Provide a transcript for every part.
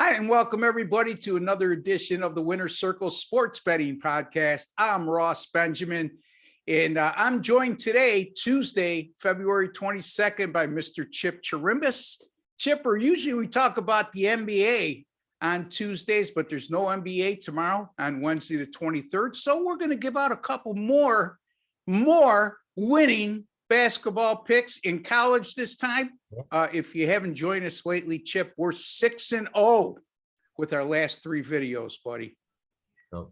Hi, and welcome everybody to another edition of the Winner's Circle Sports Betting Podcast. I'm Ross Benjamin, and I'm joined today, Tuesday, February 22nd, by Mr. Chip Chirimbus. Chipper, usually we talk about the NBA on Tuesdays, but there's no NBA tomorrow on Wednesday the 23rd. So we're going to give out a couple more winning basketball picks in college this time. If you haven't joined us lately, Chip, we're 6-0 with our last three videos, buddy. Well,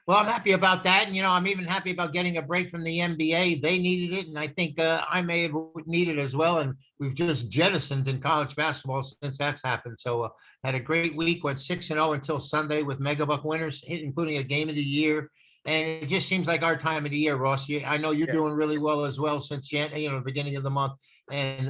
I'm happy about that. And, I'm even happy about getting a break from the NBA. They needed it. And I think I may have needed it as well. And we've just jettisoned in college basketball since that's happened. So had a great week, went 6-0 until Sunday with Megabuck winners, including a game of the year. And it just seems like our time of the year, Ross. I know you're doing really well as well since the beginning of the month. And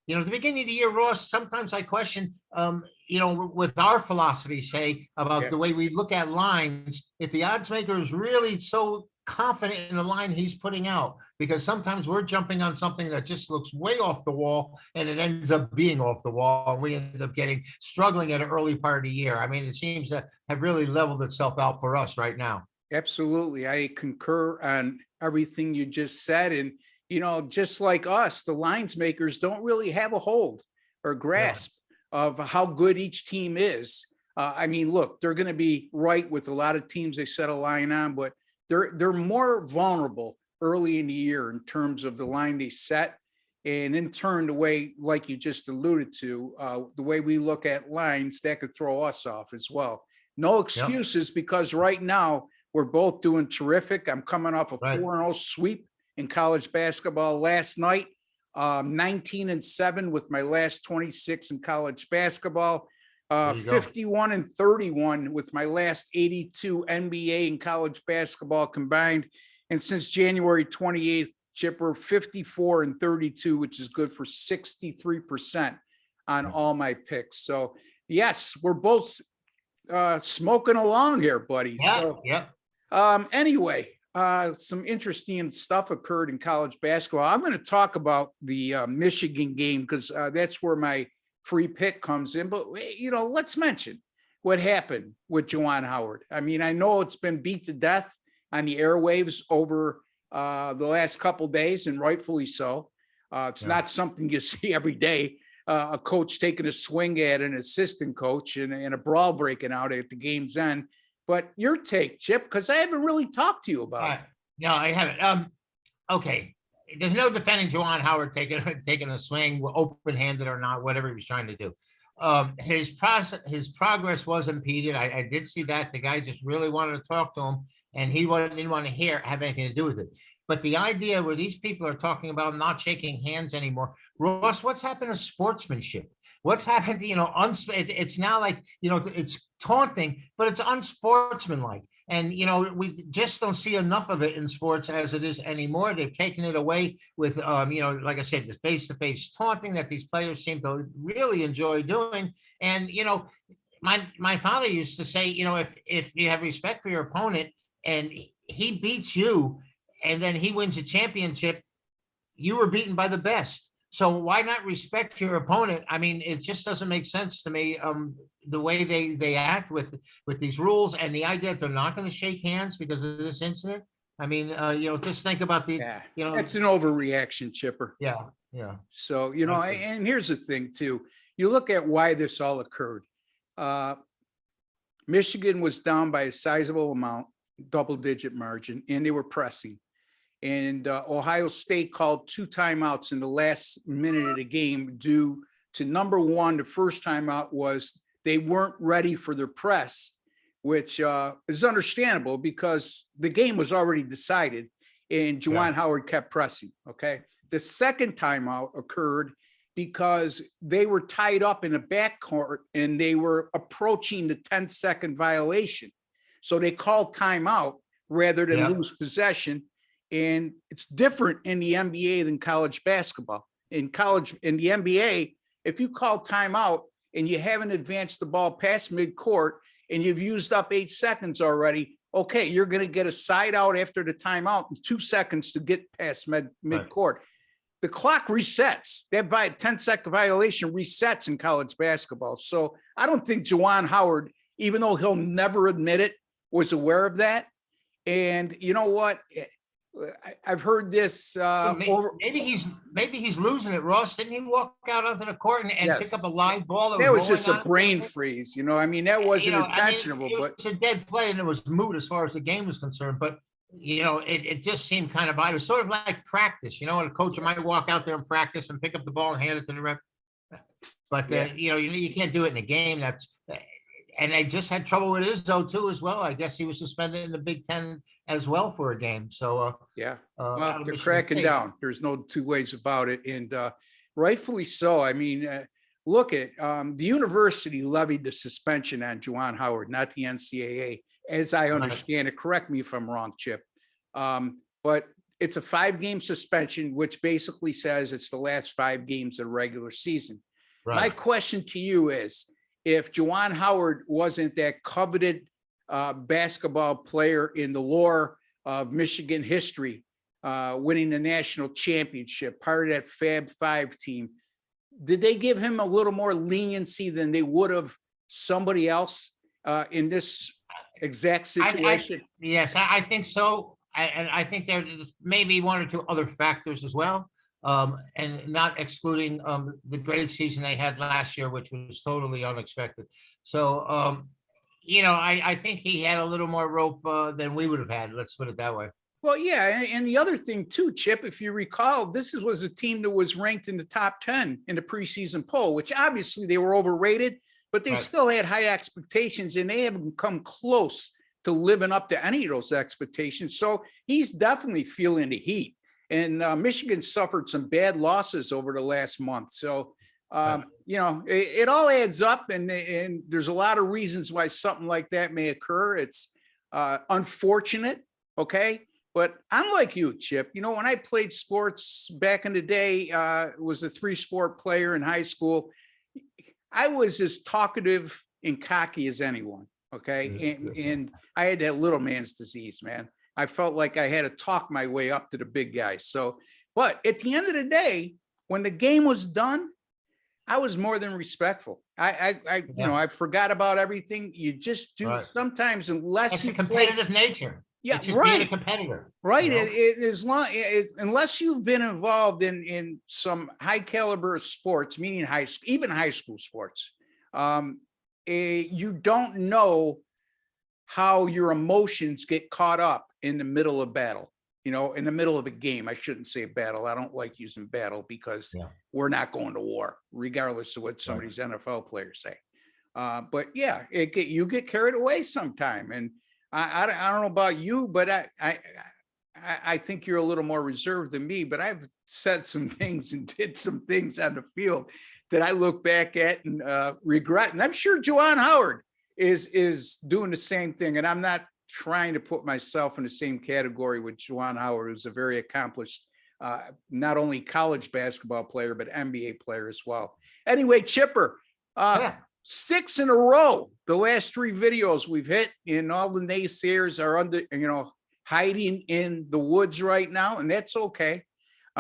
the beginning of the year, Ross, sometimes I question, with our philosophy, say, about the way we look at lines, if the odds maker is really so confident in the line he's putting out, because sometimes we're jumping on something that just looks way off the wall and it ends up being off the wall. And we end up struggling at an early part of the year. I mean, it seems to have really leveled itself out for us right now. Absolutely. I concur on everything you just said. And, just like us, the lines makers don't really have a hold or grasp of how good each team is. Look, they're going to be right with a lot of teams they set a line on, but they're more vulnerable early in the year in terms of the line they set. And in turn, the way, like you just alluded to, the way we look at lines, that could throw us off as well. No excuses, because right now we're both doing terrific. I'm coming off a 4-0 sweep in college basketball last night, 19-7 with my last 26 in college basketball, 51-31 with my last 82 NBA and college basketball combined. And since January 28th, Chipper, 54-32, which is good for 63% on all my picks. So yes, we're both smoking along here, buddy. Anyway, some interesting stuff occurred in college basketball. I'm going to talk about the Michigan game because that's where my free pick comes in. But, let's mention what happened with Juwan Howard. I mean, I know it's been beat to death on the airwaves over the last couple of days, and rightfully so. It's not something you see every day. A coach taking a swing at an assistant coach and a brawl breaking out at the game's end. But your take, Chip, because I haven't really talked to you about it. No, I haven't. Okay. There's no defending Juwan Howard taking a swing, open-handed or not, whatever he was trying to do. His progress was impeded. I did see that. The guy just really wanted to talk to him, and he didn't want to have anything to do with it. But the idea where these people are talking about not shaking hands anymore, Ross, what's happened to sportsmanship? What's happened to, it's now like, it's taunting, but it's unsportsmanlike. And, we just don't see enough of it in sports as it is anymore. They've taken it away with, like I said, the face-to-face taunting that these players seem to really enjoy doing. And, my father used to say, if you have respect for your opponent and he beats you and then he wins a championship, you were beaten by the best. So why not respect your opponent? I mean, it just doesn't make sense to me, the way they act with these rules and the idea that they're not going to shake hands because of this incident. I mean, just think about it's an overreaction, Chipper. Yeah. So, and here's the thing too. You look at why this all occurred. Michigan was down by a sizable amount, double-digit margin, and they were pressing. And Ohio State called 2 timeouts in the last minute of the game due to, number one, the first timeout was they weren't ready for their press, which is understandable because the game was already decided and Juwan Howard kept pressing, okay? The second timeout occurred because they were tied up in the backcourt and they were approaching the 10-second violation. So they called timeout rather than lose possession. And it's different in the NBA than college basketball. In the NBA, if you call timeout and you haven't advanced the ball past midcourt and you've used up 8 seconds already, okay, you're going to get a side out after the timeout in 2 seconds to get past midcourt. the clock resets. That by 10-second violation resets in college basketball. So I don't think Juwan Howard, even though he'll never admit it, was aware of that. And you know what? I've heard this Maybe he's losing it, Ross. Didn't he walk out onto the court and pick Yes. up a live ball? That was just a rolling on brain it? freeze. You know, I mean, that wasn't intentional, it but was a dead play and it was moot as far as the game was concerned. But it just seemed kind of odd. It was sort of like practice. A coach might walk out there and practice and pick up the ball and hand it to the ref. But Yeah. you can't do it in a game. And they just had trouble with Izzo too as well. I guess he was suspended in the Big Ten as well for a game. So yeah, out well, of they're Michigan cracking State. down. There's no two ways about it. And rightfully so. I mean, look at the university levied the suspension on Juwan Howard, not the NCAA, as I understand it. Correct me if I'm wrong, Chip. But it's a 5-game suspension, which basically says it's the last 5 games of the regular season. My Right. question to you is, if Juwan Howard wasn't that coveted basketball player in the lore of Michigan history, winning the national championship, part of that Fab Five team, did they give him a little more leniency than they would have somebody else in this exact situation? Yes, I think so. And I think there's maybe 1 or 2 other factors as well. And not excluding the great season they had last year, which was totally unexpected. So, I think he had a little more rope than we would have had. Let's put it that way. Well, yeah, and the other thing too, Chip, if you recall, was a team that was ranked in the top 10 in the preseason poll, which obviously they were overrated, but they Right. still had high expectations, and they haven't come close to living up to any of those expectations. So he's definitely feeling the heat. And Michigan suffered some bad losses over the last month. So, it all adds up, and there's a lot of reasons why something like that may occur. It's unfortunate, okay? But I'm like you, Chip. When I played sports back in the day, was a 3-sport player in high school. I was as talkative and cocky as anyone, okay? And I had that little man's disease, man. I felt like I had to talk my way up to the big guys. So, but at the end of the day, when the game was done, I was more than respectful. I forgot about everything. You just do Right. sometimes, unless It's you a competitive nature. Yeah, It's just being a right. competitor. Right. You know? Unless you've been involved in some high caliber sports, meaning even high school sports, you don't know how your emotions get caught up in the middle of battle, in the middle of a game. I shouldn't say battle. I don't like using battle because we're not going to war, regardless of what some of these NFL players say. But yeah, you get carried away sometime. And I don't know about you, but I think you're a little more reserved than me, but I've said some things and did some things on the field that I look back at and regret. And I'm sure Juwan Howard is doing the same thing. And I'm not trying to put myself in the same category with Juwan Howard, who's a very accomplished, not only college basketball player, but NBA player as well. Anyway, Chipper, 6 in a row. The last 3 videos we've hit, and all the naysayers are hiding in the woods right now. And that's okay.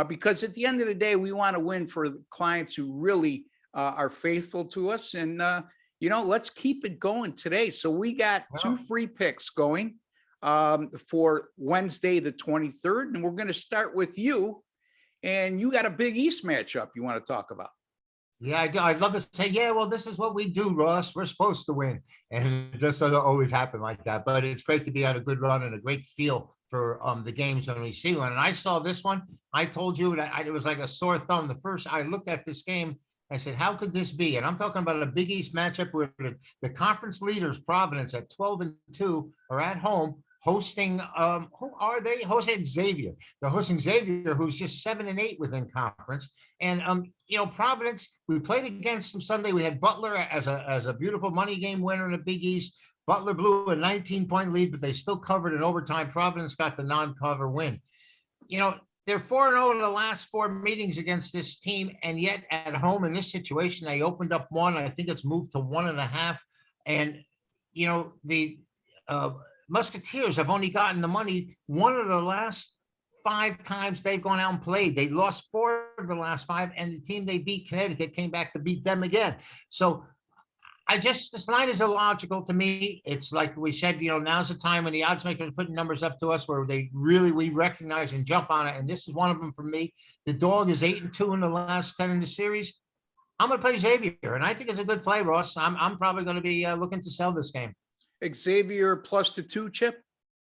Because at the end of the day, we want to win for the clients who really are faithful to us. And, let's keep it going today. So we got 2 free picks going for Wednesday, the 23rd. And we're going to start with you. And you got a Big East matchup you want to talk about. Yeah, I do. I'd love to say, well, this is what we do, Ross. We're supposed to win. And it just doesn't always happen like that. But it's great to be on a good run and a great feel for the games when we see one. And I saw this one. I told you that it was like a sore thumb. The first I looked at this game, I said, how could this be? And I'm talking about a Big East matchup where the conference leaders, Providence at 12-2, are at home hosting, who are they? Hosting Xavier. They're hosting Xavier, who's just 7-8 within conference. And, Providence, we played against them Sunday. We had Butler as a beautiful money game winner in the Big East. Butler blew a 19-point lead, but they still covered in overtime. Providence got the non-cover win. They're 4-0 in the last 4 meetings against this team, and yet at home in this situation, they opened up 1. I think it's moved to 1.5. And, the Musketeers have only gotten the money 1 of the last 5 times they've gone out and played. They lost 4 of the last 5, and the team they beat, Connecticut, came back to beat them again. So this line is illogical to me. It's like we said, now's the time when the odds makers are putting numbers up to us where we recognize and jump on it. And this is one of them for me. The dog is 8-2 in the last 10 in the series. I'm going to play Xavier, and I think it's a good play, Ross. I'm probably going to be looking to sell this game. Xavier plus the 2, Chip,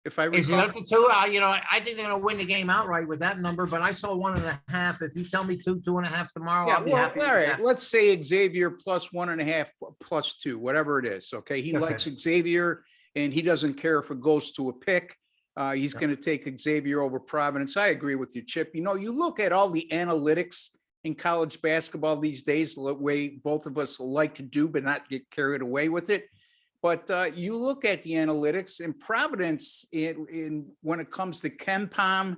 if I Is it recall. up to 2? I think they're going to win the game outright with that number, but I saw 1.5. If you tell me 2, 2.5 tomorrow, Yeah, I'll be well, happy all with right. that. Let's say Xavier plus 1.5 plus 2, whatever it is. Okay, he Okay. likes Xavier, and he doesn't care if it goes to a pick. He's Yeah. going to take Xavier over Providence. I agree with you, Chip. You look at all the analytics in college basketball these days, the way both of us like to do, but not get carried away with it. But you look at the analytics in Providence in when it comes to KenPom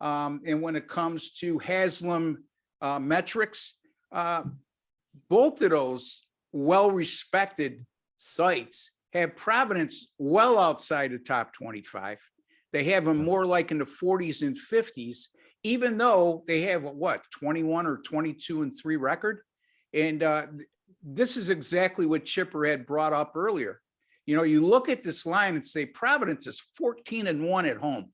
and when it comes to Haslam metrics, both of those well-respected sites have Providence well outside the top 25. They have them more like in the 40s and 50s, even though they have what, 21 or 22-3 record. And this is exactly what Chipper had brought up earlier. You look at this line and say Providence is 14-1 at home.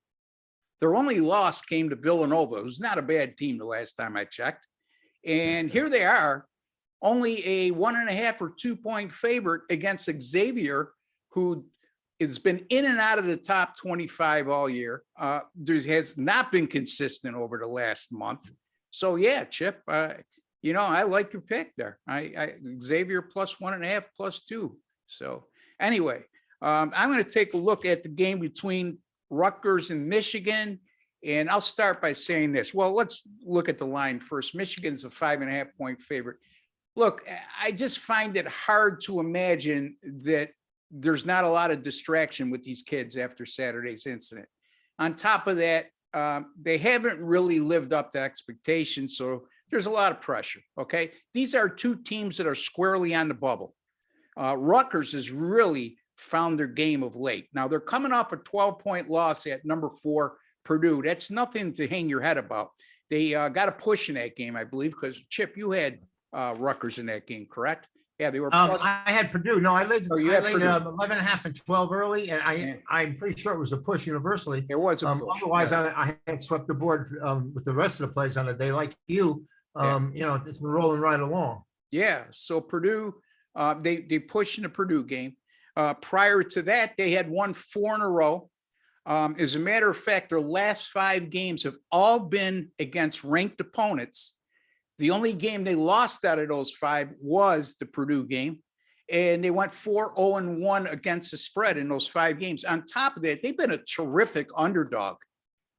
Their only loss came to Villanova. It was not a bad team the last time I checked. And here they are, only a 1.5 or 2 point favorite against Xavier, who has been in and out of the top 25 all year. There has not been consistent over the last month. So yeah, Chip, I like your pick there. Xavier plus 1.5 plus 2. So anyway, I'm going to take a look at the game between Rutgers and Michigan. And I'll start by saying this. Well, let's look at the line first. Michigan's a 5.5 point favorite. Look, I just find it hard to imagine that there's not a lot of distraction with these kids after Saturday's incident. On top of that, they haven't really lived up to expectations. So there's a lot of pressure. Okay. These are 2 teams that are squarely on the bubble. Rutgers has really found their game of late. Now they're coming off a 12-point loss at number 4 Purdue. That's nothing to hang your head about. They got a push in that game, I believe, because Chip, you had Rutgers in that game, correct? Yeah, they were. I had Purdue. No, I laid, Oh, you had Purdue. 11.5 and 12 early, and Yeah. I'm pretty sure it was a push universally. It was a push. Otherwise, Yeah. I had swept the board with the rest of the plays on a day like you. It's been rolling right along. Yeah. So Purdue, they pushed in the Purdue game. Prior to that, they had won 4 in a row. As a matter of fact, their last 5 games have all been against ranked opponents. The only game they lost out of those 5 was the Purdue game. And they went 4-0-1 against the spread in those 5 games. On top of that, they've been a terrific underdog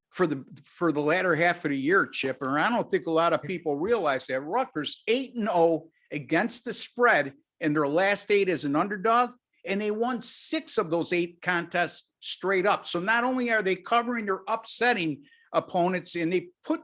for the latter half of the year, Chip. And I don't think a lot of people realize that. Rutgers 8-0 against the spread in their last 8 as an underdog. And they won 6 of those 8 contests straight up. So not only are they covering, they're upsetting opponents, and they played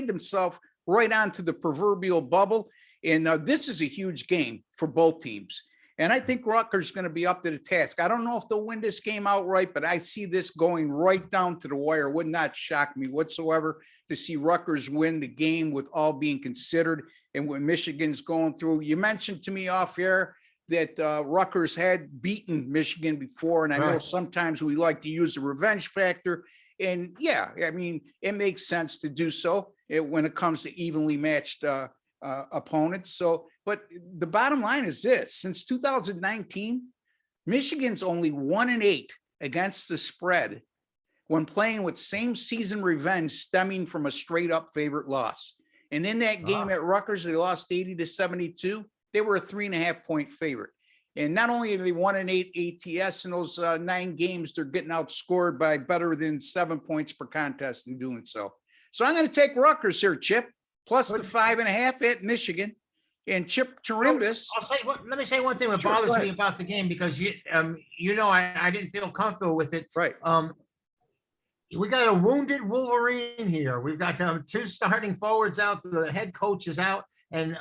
themselves right onto the proverbial bubble. And this is a huge game for both teams. And I think Rutgers is going to be up to the task. I don't know if they'll win this game outright, but I see this going right down to the wire. Would not shock me whatsoever to see Rutgers win the game with all being considered. And when Michigan's going through, you mentioned to me off air that Rutgers had beaten Michigan before. And I know sometimes we like to use the revenge factor. And yeah, I mean, it makes sense to do so when it comes to evenly matched opponents. So, but the bottom line is this: since 2019, Michigan's only 1-8 against the spread when playing with same season revenge stemming from a straight up favorite loss. And in that game at Rutgers, they lost 80-72. They were a 3.5 point favorite. And not only are they 1-8 ATS in those 9 games, they're getting outscored by better than 7 points per contest in doing so. So I'm going to take Rutgers here, Chip, plus the 5.5 at Michigan. And Chip Chirimbus. Let me say one thing that bothers me about the game, because I didn't feel comfortable with it. Right. We got a wounded Wolverine here. We've got 2 starting forwards out. The head coach is out. And,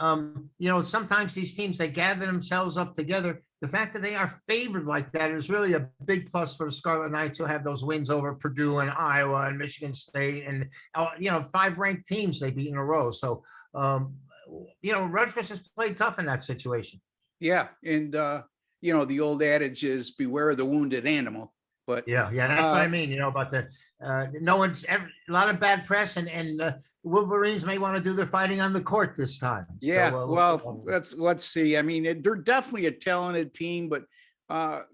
sometimes these teams, they gather themselves up together. The fact that they are favored like that is really a big plus for the Scarlet Knights, who have those wins over Purdue and Iowa and Michigan State and, 5 ranked teams they beat in a row. So, Rutgers has played tough in that situation. Yeah, and the old adage is beware of the wounded animal. But Yeah, that's what I mean, about no one's a lot of bad press, and Wolverines may want to do their fighting on the court this time. yeah, So, well, let's see. I mean, they're definitely a talented team, but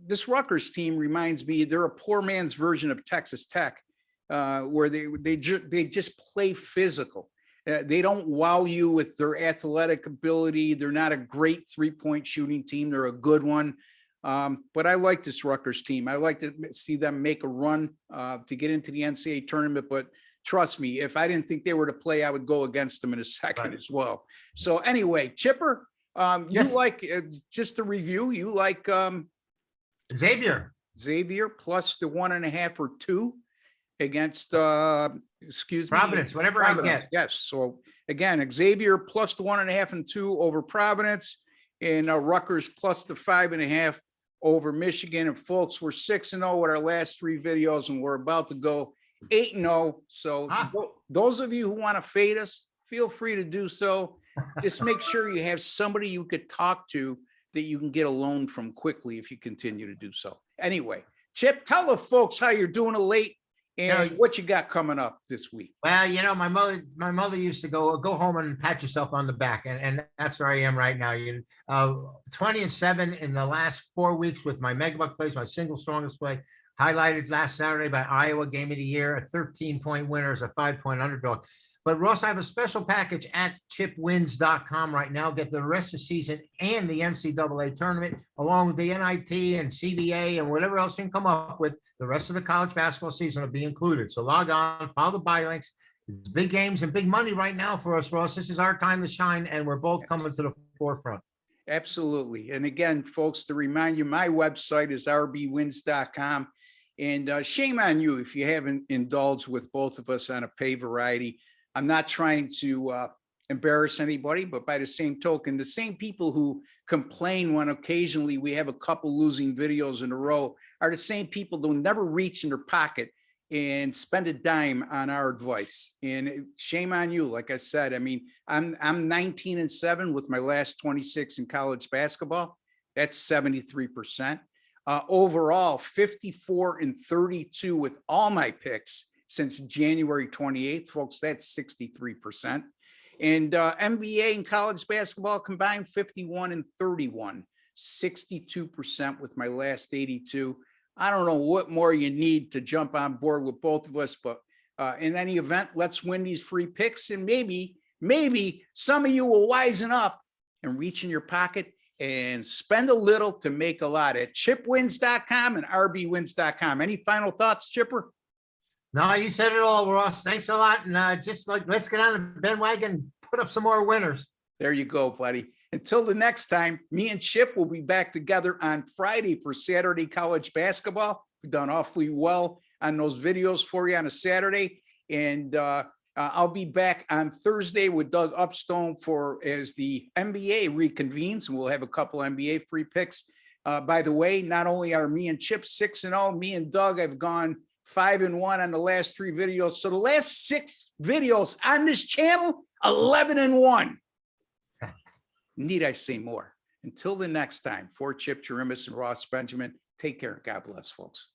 this Rutgers team reminds me they're a poor man's version of Texas Tech, where they just play physical. They don't wow you with their athletic ability. They're not a great 3-point shooting team. They're a good one. But I like this Rutgers team. I like to see them make a run to get into the NCAA tournament. But trust me, if I didn't think they were to play, I would go against them in a second as well. So anyway, Chipper, Yes. you like, just to review, you like Xavier. Xavier plus the 1.5 or 2 against, excuse me. Providence, whatever I get. Yes. So again, Xavier plus the 1.5 and 2 over Providence, and Rutgers plus the 5.5 over Michigan. And folks, we're 6-0 with our last 3 videos, and we're about to go 8-0. So those of you who want to fade us, feel free to do so. Just make sure you have somebody you could talk to that you can get a loan from quickly if you continue to do so. Anyway, Chip, tell the folks how you're doing it late and what you got coming up this week. Well, my mother used to go home and pat yourself on the back, and that's where I am right now. 20-7 in the last 4 weeks with my megabuck plays, my single strongest play, highlighted last Saturday by Iowa Game of the Year, a 13-point winner as a 5-point underdog. But Ross, I have a special package at chipwins.com right now. Get the rest of the season and the NCAA tournament, along with the NIT and CBA and whatever else you can come up with. The rest of the college basketball season will be included. So log on, follow the buy links. It's big games and big money right now for us, Ross. This is our time to shine, and we're both coming to the forefront. Absolutely. And again, folks, to remind you, my website is rbwins.com. And shame on you if you haven't indulged with both of us on a pay variety. I'm not trying to embarrass anybody, but by the same token, the same people who complain when occasionally we have a couple losing videos in a row are the same people that will never reach in their pocket and spend a dime on our advice. And shame on you. Like I said, I mean, I'm 19-7 with my last 26 in college basketball. That's 73%. Overall, 54-32 with all my picks since January 28th, folks. That's 63%. And NBA and college basketball combined 51-31, 62% with my last 82. I don't know what more you need to jump on board with both of us, but in any event, let's win these free picks, and maybe some of you will wisen up and reach in your pocket and spend a little to make a lot at chipwins.com and rbwins.com. Any final thoughts, Chipper? No, you said it all, Ross. Thanks a lot. And let's get on the bandwagon and put up some more winners. There you go, buddy. Until the next time, me and Chip will be back together on Friday for Saturday college basketball. We've done awfully well on those videos for you on a Saturday. And I'll be back on Thursday with Doug Upstone as the NBA reconvenes, and we'll have a couple NBA free picks. By the way, not only are me and Chip 6-0, me and Doug have gone 5-1 on the last 3 videos. So the last 6 videos on this channel, 11-1. Need I say more? Until the next time, for Chip Chirimis and Ross Benjamin, take care and God bless, folks.